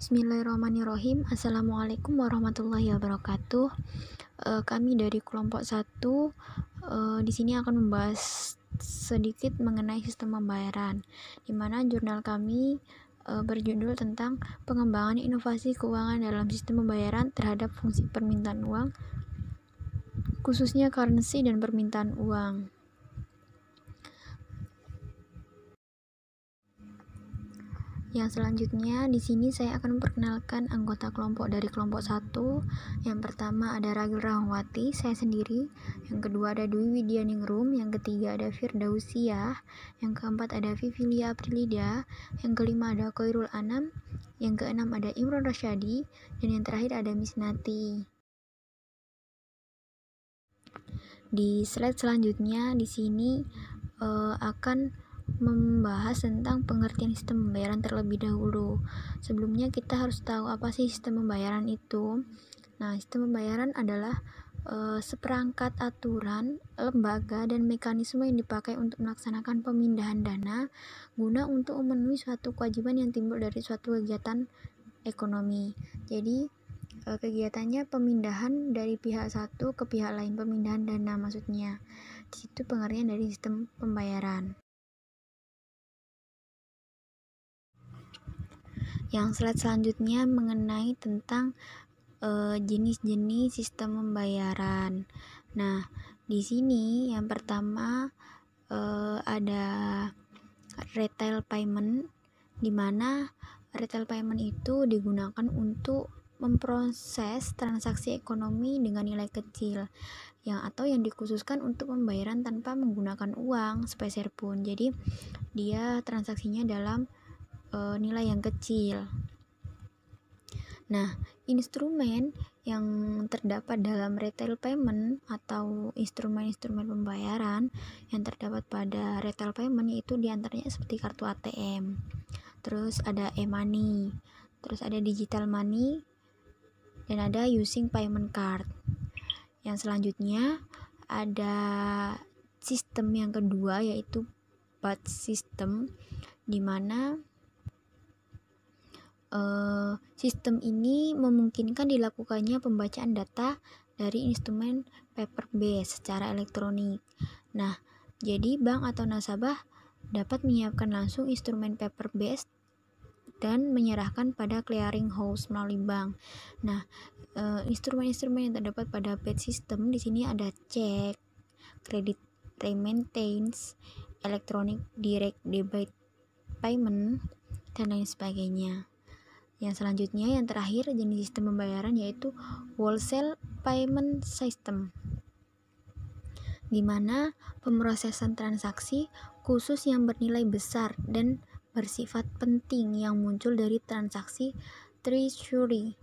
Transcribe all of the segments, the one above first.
Bismillahirrahmanirrahim. Assalamualaikum warahmatullahi wabarakatuh. Kami dari kelompok 1 di sini akan membahas sedikit mengenai sistem pembayaran, di mana jurnal kami berjudul tentang pengembangan inovasi keuangan dalam sistem pembayaran terhadap fungsi permintaan uang, khususnya currency dan permintaan uang. Yang selanjutnya, di sini saya akan memperkenalkan anggota kelompok dari kelompok 1. Yang pertama ada Ragil Rahmawati, saya sendiri. Yang kedua ada Dwi Widyaningrum. Yang ketiga ada Firdausiah. Yang keempat ada Vivilia Aprilida. Yang kelima ada Khairul Anam. Yang keenam ada Imron Rasyadi. Dan yang terakhir ada Miss Nati. Di slide selanjutnya, di sini akan membahas tentang pengertian sistem pembayaran terlebih dahulu. Sebelumnya kita harus tahu apa sih sistem pembayaran itu. Nah, sistem pembayaran adalah seperangkat aturan, lembaga, dan mekanisme yang dipakai untuk melaksanakan pemindahan dana guna untuk memenuhi suatu kewajiban yang timbul dari suatu kegiatan ekonomi. Jadi kegiatannya pemindahan dari pihak satu ke pihak lain, pemindahan dana maksudnya. Di situ pengertian dari sistem pembayaran. Yang slide selanjutnya mengenai tentang jenis-jenis sistem pembayaran. Nah, di sini yang pertama ada retail payment, di mana retail payment itu digunakan untuk memproses transaksi ekonomi dengan nilai kecil atau yang dikhususkan untuk pembayaran tanpa menggunakan uang sepeser pun. Jadi dia transaksinya dalam nilai yang kecil. Nah, instrumen yang terdapat dalam retail payment atau instrumen-instrumen pembayaran yang terdapat pada retail payment yaitu diantaranya seperti kartu ATM, terus ada e-money, terus ada digital money, dan ada using payment card. Yang selanjutnya ada sistem yang kedua yaitu batch system, di mana sistem ini memungkinkan dilakukannya pembacaan data dari instrumen paper base secara elektronik. Nah, jadi bank atau nasabah dapat menyiapkan langsung instrumen paper base dan menyerahkan pada clearing house melalui bank. Nah, instrumen-instrumen yang terdapat pada batch system di sini ada cek, kredit remittance, electronic direct debit payment, dan lain sebagainya. Yang selanjutnya, yang terakhir jenis sistem pembayaran yaitu wholesale payment system, di mana pemrosesan transaksi khusus yang bernilai besar dan bersifat penting yang muncul dari transaksi treasury,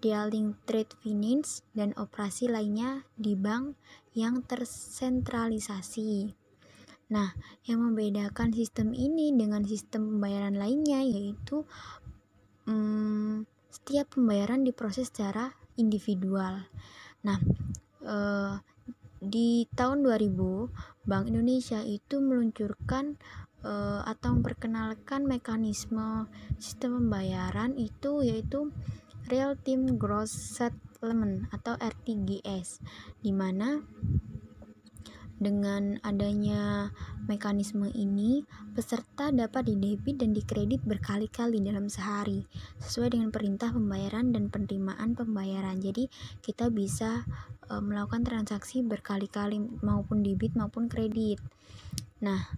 dealing trade finance, dan operasi lainnya di bank yang tersentralisasi. Nah, yang membedakan sistem ini dengan sistem pembayaran lainnya yaitu setiap pembayaran diproses secara individual. Nah, di tahun 2000 Bank Indonesia itu meluncurkan atau memperkenalkan mekanisme sistem pembayaran itu yaitu Real Time Gross Settlement atau RTGS, di mana dengan adanya mekanisme ini, peserta dapat didebit dan dikredit berkali-kali dalam sehari, sesuai dengan perintah pembayaran dan penerimaan pembayaran. Jadi, kita bisa melakukan transaksi berkali-kali, maupun debit maupun kredit. Nah,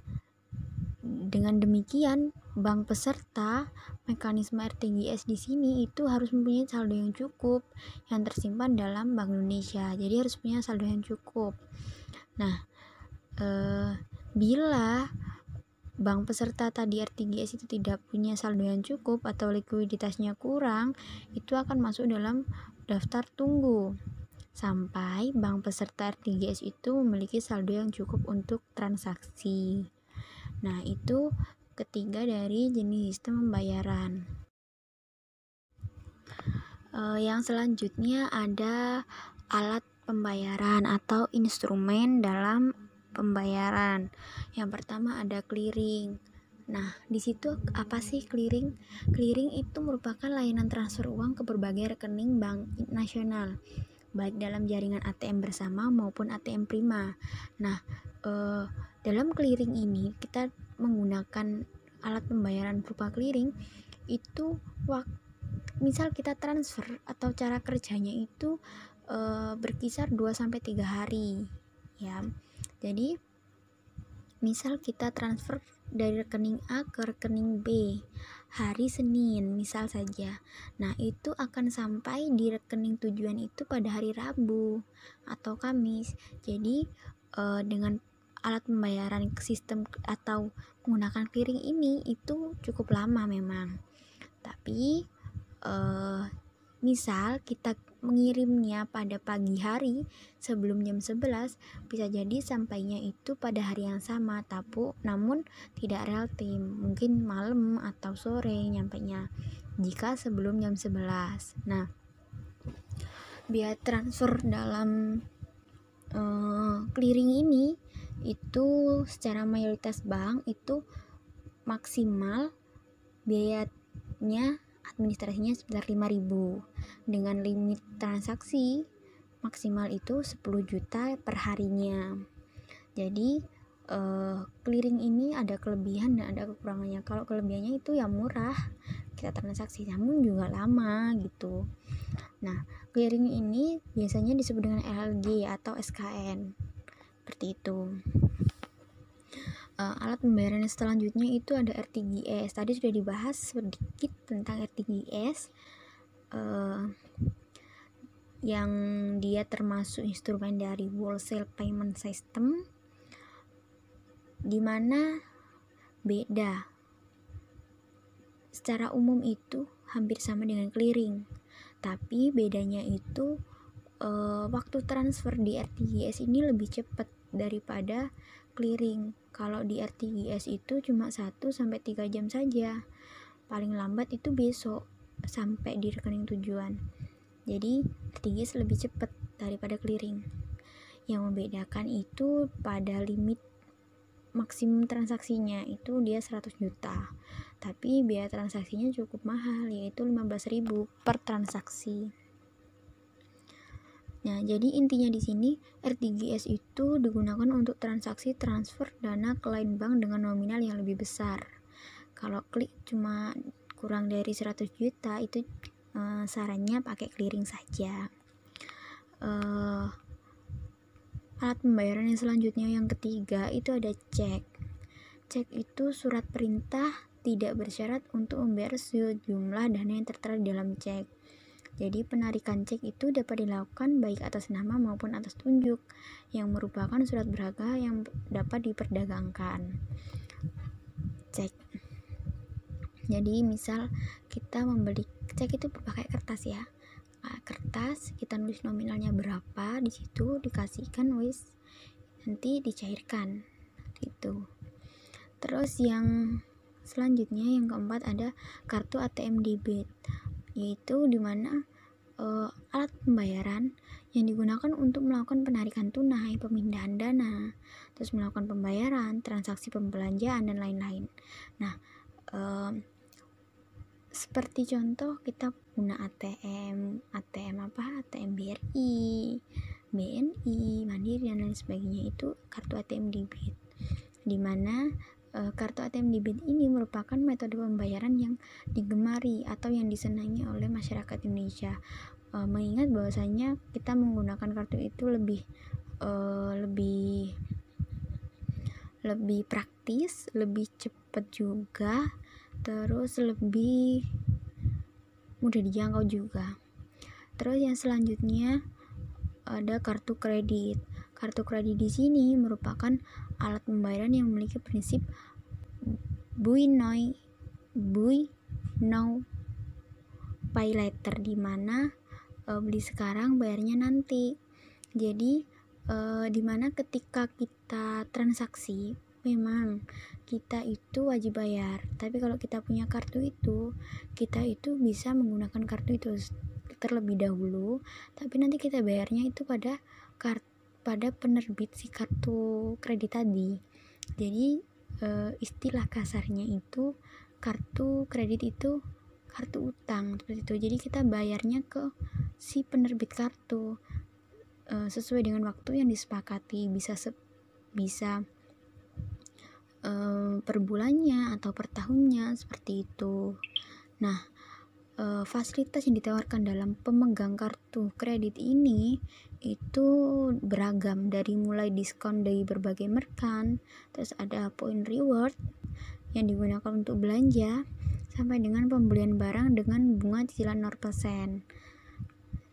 dengan demikian, bank peserta mekanisme RTGS di sini itu harus mempunyai saldo yang cukup yang tersimpan dalam Bank Indonesia. Jadi harus punya saldo yang cukup. Nah, bila bank peserta tadi RTGS itu tidak punya saldo yang cukup atau likuiditasnya kurang, itu akan masuk dalam daftar tunggu sampai bank peserta RTGS itu memiliki saldo yang cukup untuk transaksi. Nah, itu ketiga dari jenis sistem pembayaran. Yang selanjutnya ada alat pembayaran atau instrumen dalam pembayaran. Yang pertama ada clearing. Nah, di situ apa sih clearing? Clearing itu merupakan layanan transfer uang ke berbagai rekening bank nasional, baik dalam jaringan ATM bersama maupun ATM prima. Nah, dalam clearing ini kita menggunakan alat pembayaran berupa clearing itu misal kita transfer atau cara kerjanya itu berkisar 2-3 hari ya. Jadi misal kita transfer dari rekening A ke rekening B hari Senin misal saja. Nah, itu akan sampai di rekening tujuan itu pada hari Rabu atau Kamis. Jadi dengan alat pembayaran sistem atau menggunakan clearing ini itu cukup lama memang. Tapi misal kita mengirimnya pada pagi hari sebelum jam 11, bisa jadi sampainya itu pada hari yang sama namun tidak real time, mungkin malam atau sore nyampainya jika sebelum jam 11. Nah, biaya transfer dalam clearing ini itu secara mayoritas bank itu maksimal biayanya administrasinya sekitar 5.000 dengan limit transaksi maksimal itu 10 juta per harinya. Jadi clearing ini ada kelebihan dan ada kekurangannya. Kalau kelebihannya itu ya murah, kita transaksi, namun juga lama gitu. Nah, clearing ini biasanya disebut dengan LLG atau SKN seperti itu. Alat pembayaran yang selanjutnya itu ada RTGS. Tadi sudah dibahas sedikit tentang RTGS, yang dia termasuk instrumen dari wholesale payment system, dimana beda. Secara umum itu hampir sama dengan clearing, tapi bedanya itu waktu transfer di RTGS ini lebih cepat daripada clearing. Kalau di RTGS itu cuma 1-3 jam saja, paling lambat itu besok sampai di rekening tujuan. Jadi RTGS lebih cepat daripada clearing. Yang membedakan itu pada limit maksimum transaksinya itu dia 100 juta, tapi biaya transaksinya cukup mahal, yaitu 15.000 per transaksi. Nah, jadi intinya di sini RTGS itu digunakan untuk transaksi transfer dana ke lain bank dengan nominal yang lebih besar. Kalau klik cuma kurang dari 100 juta itu sarannya pakai clearing saja. Alat pembayaran yang selanjutnya yang ketiga itu ada cek. Cek itu surat perintah tidak bersyarat untuk membayar sejumlah dana yang tertera di dalam cek. Jadi penarikan cek itu dapat dilakukan baik atas nama maupun atas tunjuk, yang merupakan surat berharga yang dapat diperdagangkan. Cek. Jadi misal kita membeli cek itu pakai kertas ya. Nah, kertas kita nulis nominalnya berapa, di situ dikasihkan nanti dicairkan gitu. Terus yang selanjutnya yang keempat ada kartu ATM debit, yaitu dimana alat pembayaran yang digunakan untuk melakukan penarikan tunai, pemindahan dana, terus melakukan pembayaran, transaksi pembelanjaan dan lain-lain. Nah, seperti contoh kita guna ATM BRI, BNI, Mandiri dan lain sebagainya, itu kartu ATM debit, dimana kartu ATM debit ini merupakan metode pembayaran yang digemari atau yang disenangi oleh masyarakat Indonesia, mengingat bahwasanya kita menggunakan kartu itu lebih praktis, lebih cepat juga, terus lebih mudah dijangkau juga. Terus yang selanjutnya ada kartu kredit. Kartu kredit di sini merupakan alat pembayaran yang memiliki prinsip buy now pay later, di mana beli sekarang bayarnya nanti. Jadi di mana ketika kita transaksi memang kita itu wajib bayar, tapi kalau kita punya kartu itu, kita itu bisa menggunakan kartu itu terlebih dahulu, tapi nanti kita bayarnya itu pada penerbit si kartu kredit tadi. Jadi istilah kasarnya itu kartu kredit itu kartu utang seperti itu. Jadi kita bayarnya ke si penerbit kartu sesuai dengan waktu yang disepakati, bisa per bulannya atau per tahunnya seperti itu. Nah, fasilitas yang ditawarkan dalam pemegang kartu kredit ini itu beragam, dari mulai diskon dari berbagai merchant, terus ada point reward yang digunakan untuk belanja, sampai dengan pembelian barang dengan bunga cicilan 0%.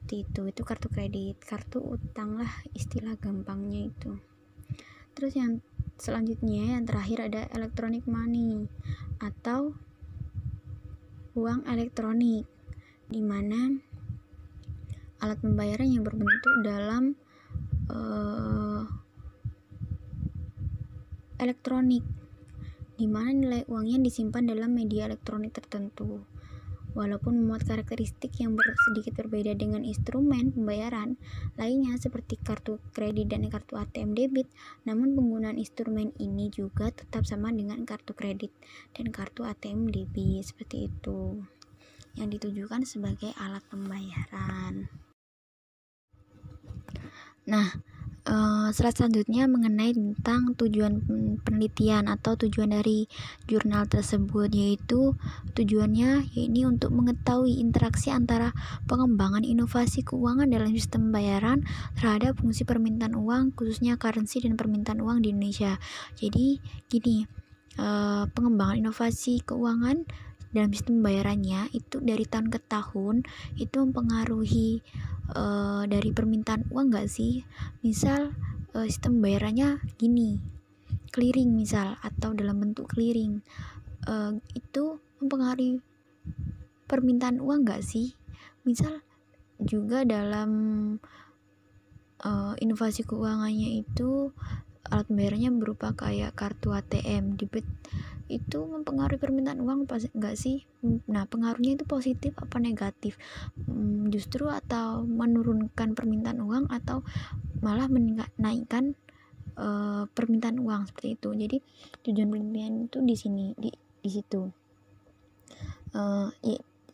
Itu kartu kredit. Kartu utang lah istilah gampangnya itu. Terus yang selanjutnya, yang terakhir, ada electronic money atau uang elektronik, di mana alat pembayaran yang berbentuk dalam elektronik, di mana nilai uangnya disimpan dalam media elektronik tertentu. Walaupun memuat karakteristik yang sedikit berbeda dengan instrumen pembayaran lainnya seperti kartu kredit dan kartu ATM debit, namun penggunaan instrumen ini juga tetap sama dengan kartu kredit dan kartu ATM debit seperti itu, yang ditujukan sebagai alat pembayaran. Nah, slide selanjutnya mengenai tentang tujuan penelitian atau tujuan dari jurnal tersebut, yaitu tujuannya ini untuk mengetahui interaksi antara pengembangan inovasi keuangan dalam sistem pembayaran terhadap fungsi permintaan uang, khususnya currency dan permintaan uang di Indonesia. Jadi gini, pengembangan inovasi keuangan dalam sistem pembayarannya itu dari tahun ke tahun itu mempengaruhi dari permintaan uang gak sih? Misal sistem pembayarannya gini, clearing misal, atau dalam bentuk clearing, itu mempengaruhi permintaan uang gak sih? Misal juga dalam inovasi keuangannya itu alat pembayarannya berupa kayak kartu ATM debit, itu mempengaruhi permintaan uang enggak sih? Nah, pengaruhnya itu positif apa negatif? Justru atau menurunkan permintaan uang atau malah menaikkan permintaan uang seperti itu. Jadi tujuan penelitian itu di sini, di situ.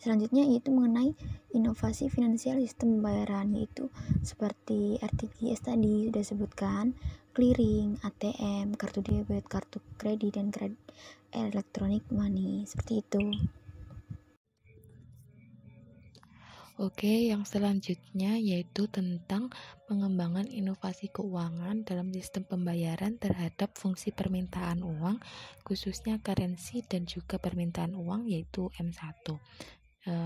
Selanjutnya yaitu mengenai inovasi finansial sistem pembayaran, yaitu seperti RTGS tadi sudah sebutkan, clearing, ATM, kartu debit, kartu kredit, dan electronic money, seperti itu. Oke, yang selanjutnya yaitu tentang pengembangan inovasi keuangan dalam sistem pembayaran terhadap fungsi permintaan uang, khususnya currency dan juga permintaan uang, yaitu M1.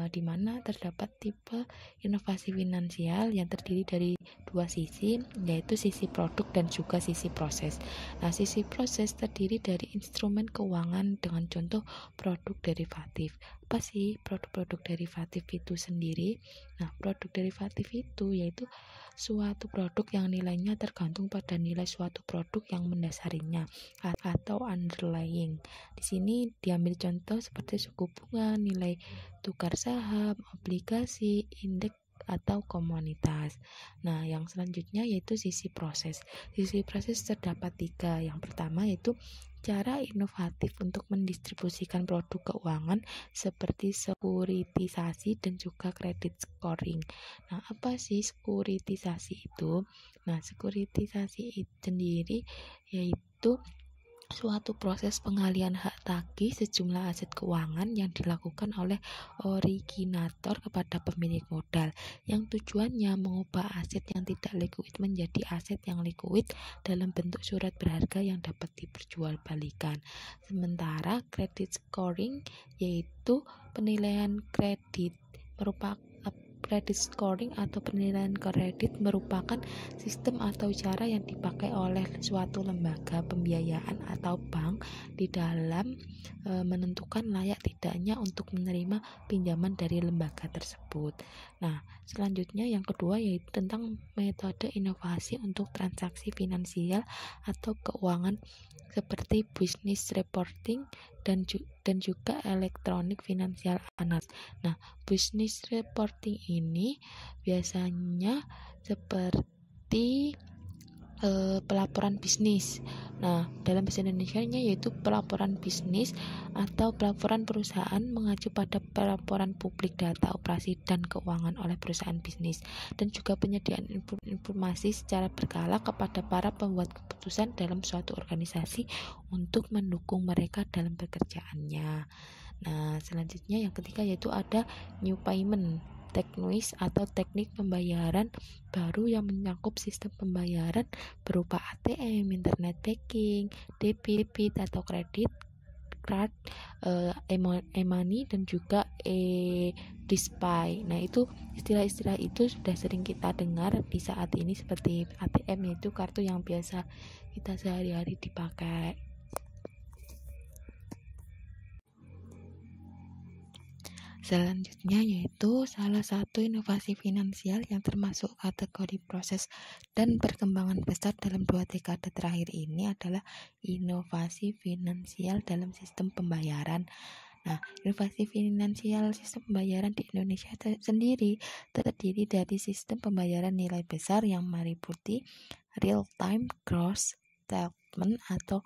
Di mana terdapat tipe inovasi finansial yang terdiri dari dua sisi, yaitu sisi produk dan juga sisi proses. Nah, sisi proses terdiri dari instrumen keuangan dengan contoh produk derivatif. Apa sih produk-produk derivatif itu sendiri? Nah, produk derivatif itu yaitu suatu produk yang nilainya tergantung pada nilai suatu produk yang mendasarinya atau underlying. Di sini diambil contoh seperti suku bunga, nilai tukar saham, obligasi, indeks atau komoditas. Nah, yang selanjutnya yaitu sisi proses. Sisi proses terdapat 3. Yang pertama yaitu cara inovatif untuk mendistribusikan produk keuangan seperti sekuritisasi dan juga kredit scoring. Nah, apa sih sekuritisasi itu? Nah, sekuritisasi itu sendiri yaitu suatu proses pengalihan hak tagih sejumlah aset keuangan yang dilakukan oleh originator kepada pemilik modal, yang tujuannya mengubah aset yang tidak likuid menjadi aset yang likuid dalam bentuk surat berharga yang dapat diperjualbelikan. Sementara credit scoring yaitu penilaian kredit credit scoring atau penilaian kredit merupakan sistem atau cara yang dipakai oleh suatu lembaga pembiayaan atau bank di dalam menentukan layak tidaknya untuk menerima pinjaman dari lembaga tersebut. Nah, selanjutnya yang kedua yaitu tentang metode inovasi untuk transaksi finansial atau keuangan seperti business reporting dan juga electronic financial analysis. Nah, business reporting ini biasanya seperti pelaporan bisnis. Nah, dalam bahasa Indonesianya yaitu pelaporan bisnis atau pelaporan perusahaan mengacu pada pelaporan publik data operasi dan keuangan oleh perusahaan bisnis, dan juga penyediaan informasi secara berkala kepada para pembuat keputusan dalam suatu organisasi untuk mendukung mereka dalam pekerjaannya. Nah, selanjutnya yang ketiga yaitu ada new payment teknis atau teknik pembayaran baru yang mencakup sistem pembayaran berupa ATM, internet banking, debit atau kredit card, e-money dan juga e-dispay. Nah, itu istilah-istilah itu sudah sering kita dengar di saat ini, seperti ATM yaitu kartu yang biasa kita sehari-hari dipakai. Selanjutnya yaitu salah satu inovasi finansial yang termasuk kategori proses dan perkembangan besar dalam 2 dekade terakhir ini adalah inovasi finansial dalam sistem pembayaran. Nah, inovasi finansial sistem pembayaran di Indonesia sendiri terdiri dari sistem pembayaran nilai besar yang meliputi real-time gross settlement atau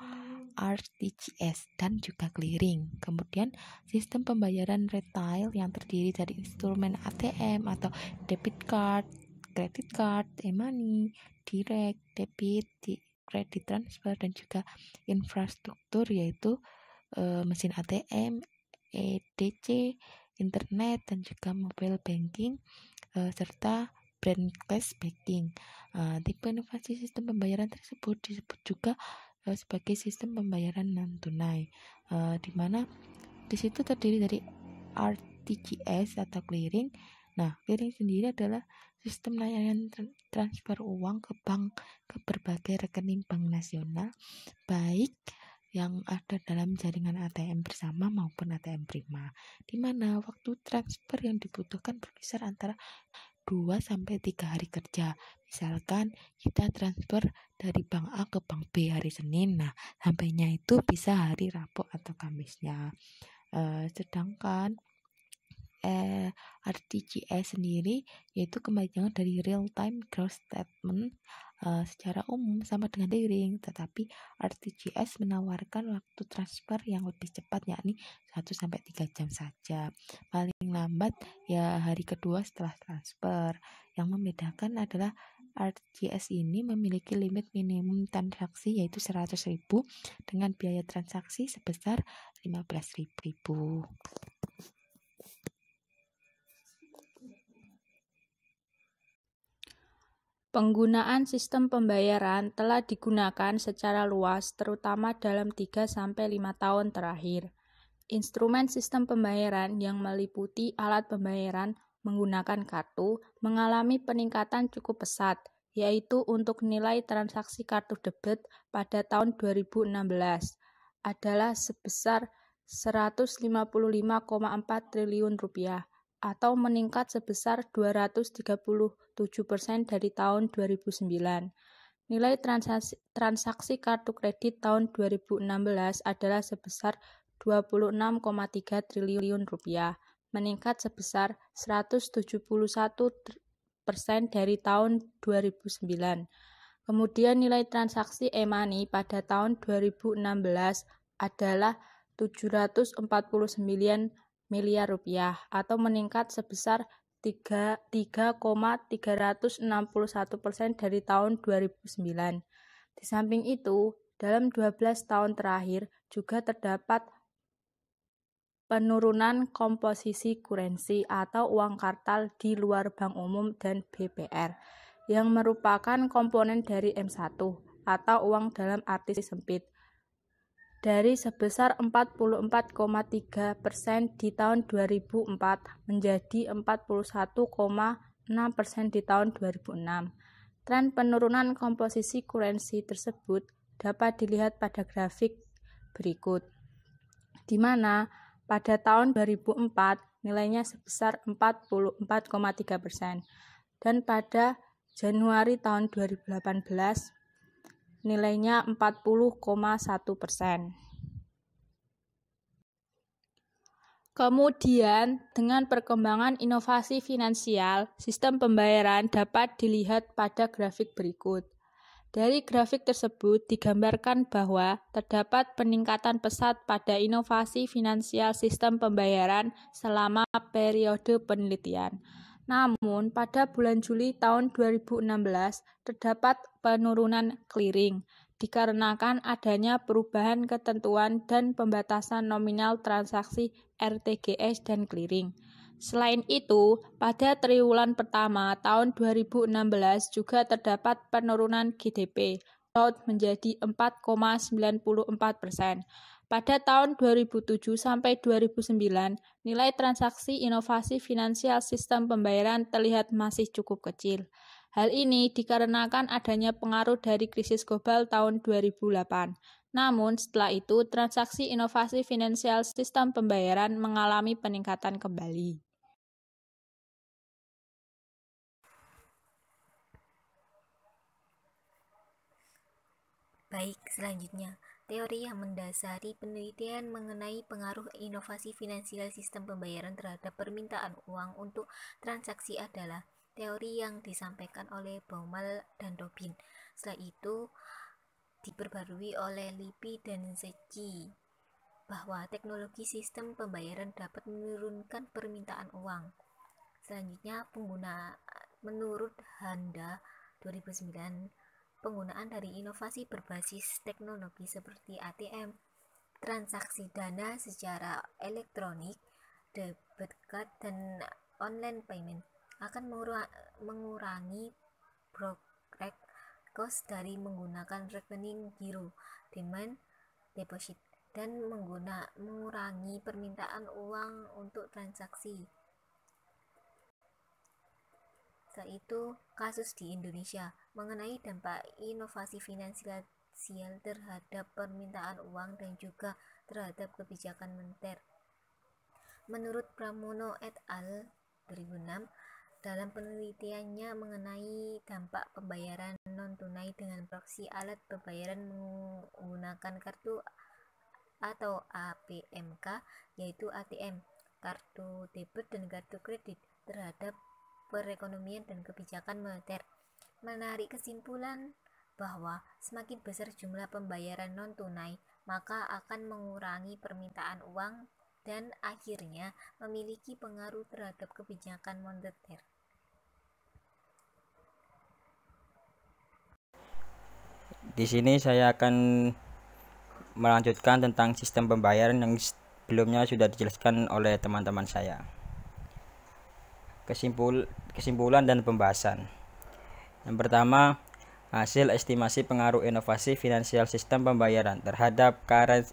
RTGS dan juga clearing. Kemudian sistem pembayaran retail yang terdiri dari instrumen ATM atau debit card, credit card, e-money, direct debit, credit transfer, dan juga infrastruktur yaitu mesin ATM, EDC, internet, dan juga mobile banking, serta branchless banking. Tipe inovasi sistem pembayaran tersebut disebut juga sebagai sistem pembayaran non tunai, di mana di situ terdiri dari RTGS atau clearing. Nah, clearing sendiri adalah sistem layanan transfer uang ke bank ke berbagai rekening bank nasional, baik yang ada dalam jaringan ATM bersama maupun ATM prima, di mana waktu transfer yang dibutuhkan berkisar antara 2-3 hari kerja. Misalkan kita transfer dari bank A ke bank B hari Senin, nah sampainya itu bisa hari Rabu atau Kamisnya. Sedangkan RTGS sendiri yaitu kepanjangan dari real time gross settlement. Secara umum sama dengan clearing, tetapi RTGS menawarkan waktu transfer yang lebih cepat, yakni 1-3 jam saja. Paling lambat ya hari kedua setelah transfer. Yang membedakan adalah RTGS ini memiliki limit minimum transaksi yaitu 100.000 dengan biaya transaksi sebesar 15.000. Penggunaan sistem pembayaran telah digunakan secara luas terutama dalam 3-5 tahun terakhir. Instrumen sistem pembayaran yang meliputi alat pembayaran menggunakan kartu mengalami peningkatan cukup pesat, yaitu untuk nilai transaksi kartu debit pada tahun 2016 adalah sebesar 155,4 triliun rupiah atau meningkat sebesar 237% dari tahun 2009. Nilai transaksi kartu kredit tahun 2016 adalah sebesar 26,3 triliun rupiah, meningkat sebesar 171% dari tahun 2009. Kemudian nilai transaksi e-money pada tahun 2016 adalah 749 miliar rupiah atau meningkat sebesar 3,361% dari tahun 2009. Di samping itu, dalam 12 tahun terakhir juga terdapat penurunan komposisi kurensi atau uang kartal di luar bank umum dan BPR yang merupakan komponen dari M1 atau uang dalam arti sempit, dari sebesar 44,3% di tahun 2004 menjadi 41,6% di tahun 2006. Tren penurunan komposisi kurensi tersebut dapat dilihat pada grafik berikut, di mana pada tahun 2004 nilainya sebesar 44,3% dan pada Januari tahun 2018 nilainya 40,1%. Kemudian, dengan perkembangan inovasi finansial, sistem pembayaran dapat dilihat pada grafik berikut. Dari grafik tersebut digambarkan bahwa terdapat peningkatan pesat pada inovasi finansial sistem pembayaran selama periode penelitian. Namun, pada bulan Juli tahun 2016 terdapat penurunan clearing dikarenakan adanya perubahan ketentuan dan pembatasan nominal transaksi RTGS dan clearing. Selain itu, pada triwulan pertama tahun 2016 juga terdapat penurunan GDP menjadi 4,94%. Pada tahun 2007 sampai 2009, nilai transaksi inovasi finansial sistem pembayaran terlihat masih cukup kecil. Hal ini dikarenakan adanya pengaruh dari krisis global tahun 2008. Namun, setelah itu, transaksi inovasi finansial sistem pembayaran mengalami peningkatan kembali. Baik, selanjutnya, teori yang mendasari penelitian mengenai pengaruh inovasi finansial sistem pembayaran terhadap permintaan uang untuk transaksi adalah teori yang disampaikan oleh Baumol dan Robin. Setelah itu, diperbarui oleh Lippi dan Secchi bahwa teknologi sistem pembayaran dapat menurunkan permintaan uang. Selanjutnya, menurut Handa 2009, penggunaan dari inovasi berbasis teknologi seperti ATM, transaksi dana secara elektronik, debit card, dan online payment akan mengurangi brokerage cost dari menggunakan rekening giro, demand deposit, dan mengurangi permintaan uang untuk transaksi. Setelah itu, kasus di Indonesia mengenai dampak inovasi finansial terhadap permintaan uang dan juga terhadap kebijakan moneter. Menurut Pramono et al. 2006, dalam penelitiannya mengenai dampak pembayaran non-tunai dengan proksi alat pembayaran menggunakan kartu atau APMK, yaitu ATM, kartu debit dan kartu kredit terhadap perekonomian dan kebijakan moneter, menarik kesimpulan bahwa semakin besar jumlah pembayaran non-tunai, maka akan mengurangi permintaan uang dan akhirnya memiliki pengaruh terhadap kebijakan moneter. Di sini saya akan melanjutkan tentang sistem pembayaran yang sebelumnya sudah dijelaskan oleh teman-teman saya. Kesimpulan dan pembahasan. Yang pertama, hasil estimasi pengaruh inovasi finansial sistem pembayaran terhadap current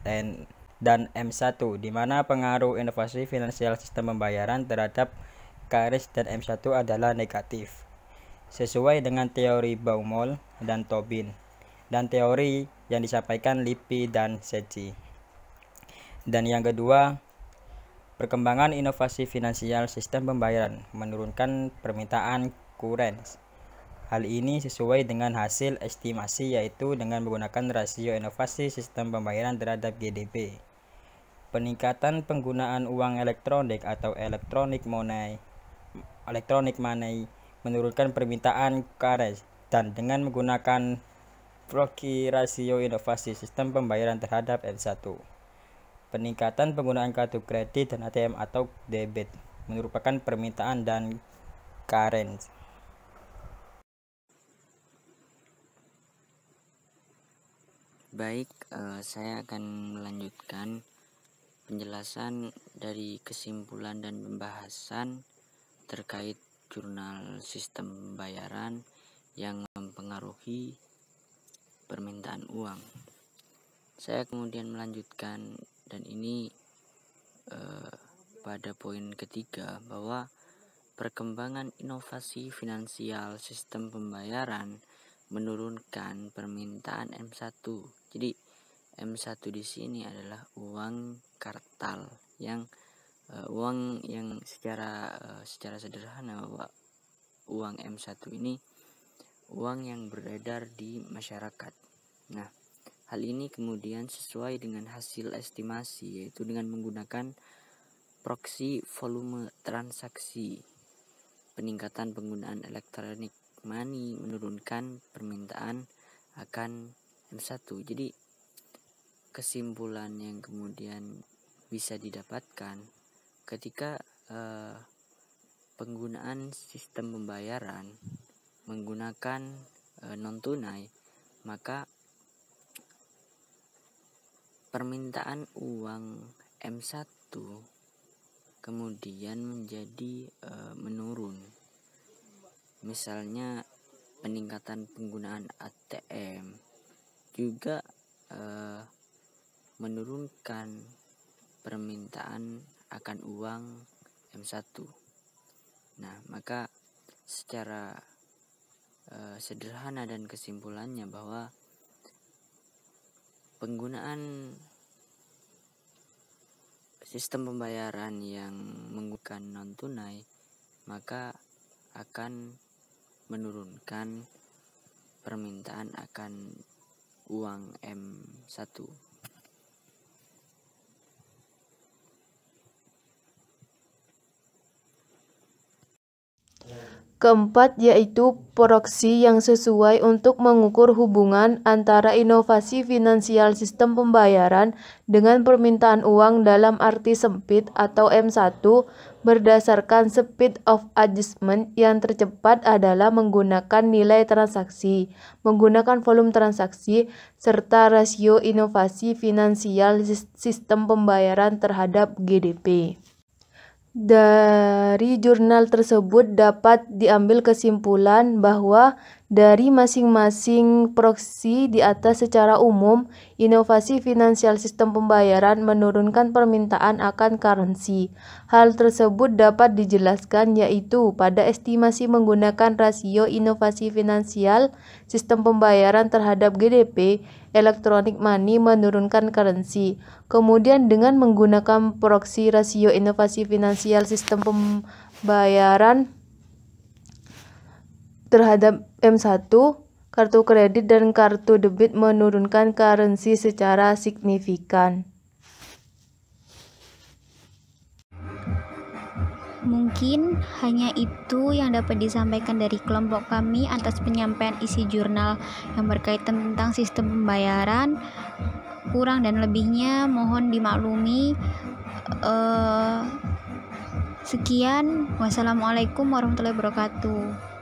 dan M1, di mana pengaruh inovasi finansial sistem pembayaran terhadap current dan M1 adalah negatif, sesuai dengan teori Baumol dan Tobin, dan teori yang disampaikan Lippi dan Secchi. Dan yang kedua, perkembangan inovasi finansial sistem pembayaran menurunkan permintaan kuren. Hal ini sesuai dengan hasil estimasi, yaitu dengan menggunakan rasio inovasi sistem pembayaran terhadap GDP. Peningkatan penggunaan uang elektronik atau electronic money menurunkan permintaan kuren, dan dengan menggunakan proxy rasio inovasi sistem pembayaran terhadap M1. Peningkatan penggunaan kartu kredit dan ATM atau debit merupakan permintaan dan current. Baik, saya akan melanjutkan penjelasan dari kesimpulan dan pembahasan terkait jurnal sistem pembayaran yang mempengaruhi permintaan uang. Saya kemudian melanjutkan, dan ini pada poin ketiga, bahwa perkembangan inovasi finansial sistem pembayaran menurunkan permintaan M1. Jadi M1 di sini adalah uang kartal yang uang yang secara sederhana, bahwa uang M1 ini uang yang beredar di masyarakat. Nah, hal ini kemudian sesuai dengan hasil estimasi, yaitu dengan menggunakan proxy volume transaksi. Peningkatan penggunaan electronic money menurunkan permintaan akan M1. Jadi kesimpulan yang kemudian bisa didapatkan ketika penggunaan sistem pembayaran menggunakan non tunai, maka permintaan uang M1 kemudian menjadi menurun. Misalnya peningkatan penggunaan ATM juga menurunkan permintaan akan uang M1. Nah, maka secara sederhana dan kesimpulannya bahwa penggunaan sistem pembayaran yang menggunakan non tunai maka akan menurunkan permintaan akan uang M1. Keempat, yaitu proksi yang sesuai untuk mengukur hubungan antara inovasi finansial sistem pembayaran dengan permintaan uang dalam arti sempit atau M1 berdasarkan speed of adjustment yang tercepat adalah menggunakan nilai transaksi, menggunakan volume transaksi, serta rasio inovasi finansial sistem pembayaran terhadap GDP. Dari jurnal tersebut dapat diambil kesimpulan bahwa dari masing-masing proksi di atas secara umum, inovasi finansial sistem pembayaran menurunkan permintaan akan currency. Hal tersebut dapat dijelaskan yaitu pada estimasi menggunakan rasio inovasi finansial sistem pembayaran terhadap GDP, electronic money menurunkan currency. Kemudian dengan menggunakan proksi rasio inovasi finansial sistem pembayaran terhadap M1, kartu kredit dan kartu debit menurunkan currency secara signifikan. Mungkin hanya itu yang dapat disampaikan dari kelompok kami atas penyampaian isi jurnal yang berkaitan tentang sistem pembayaran. Kurang dan lebihnya mohon dimaklumi. Sekian, wassalamualaikum warahmatullahi wabarakatuh.